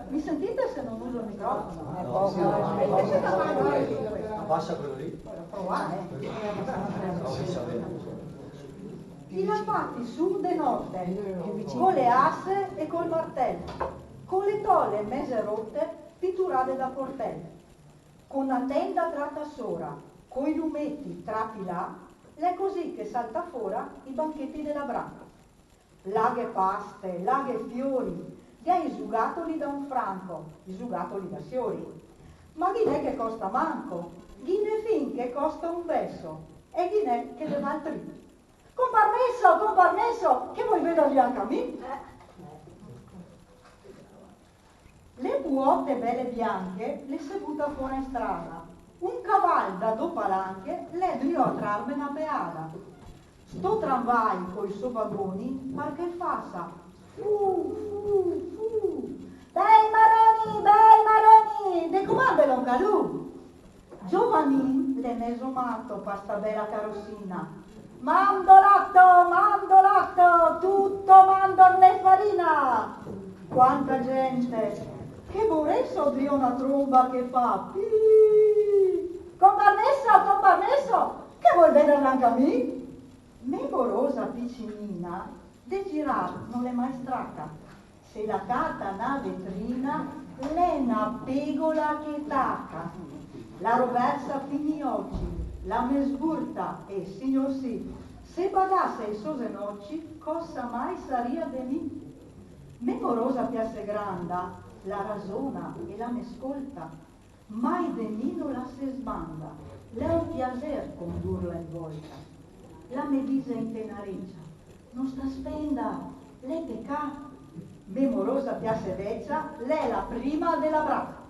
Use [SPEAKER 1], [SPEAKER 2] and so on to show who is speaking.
[SPEAKER 1] Mi sentite se non uso il microfono?
[SPEAKER 2] No, sì, abbassa quello lì.
[SPEAKER 1] Provare. I lampati su de notte, con le asse e col martello, con le tolle mese rotte, pitturate da portello, con la tenda tratta sora, coi lumetti tratti là, l'è così che salta fora i banchetti della branca. Laghe paste, laghe fiori, gli hai isugatoli da un franco, isugatoli da fiori. Ma ghinè che costa manco, ghinè fin che costa un besso, e ghinè che ne va altri. Con permesso, che vuoi vederli anche a me? Le buote belle bianche le si butta fuori in strada. Un cavallo da due palanche le dio a trarme una beata. Sto tramvai coi suoi vagoni, ma che fassa? Fu. Bei maroni, de comande lo calù. Giovanin le meso matto pa sta bella carrossina. Mando latto, tutto mandorle farina. Quanta gente, che vorresso di una tromba che fa con permesso, che vuoi vederla anche a me? Memorosa piccinina, de girar non l'è mai stracca. Se la carta na vetrina, l'è una pegola che tacca. La roversa finì oggi, la mesburta e signor sì, se badasse i sose nocci, cosa mai saria de mi? Memorosa piace granda, la rasona e la mescolta, mai de mi non la se sbanda, l'è un piacer condurla in volta. La medisa in tenareggia, non sta spenda, lei pecca. Memorosa piace vecchia, lei la prima della bracca.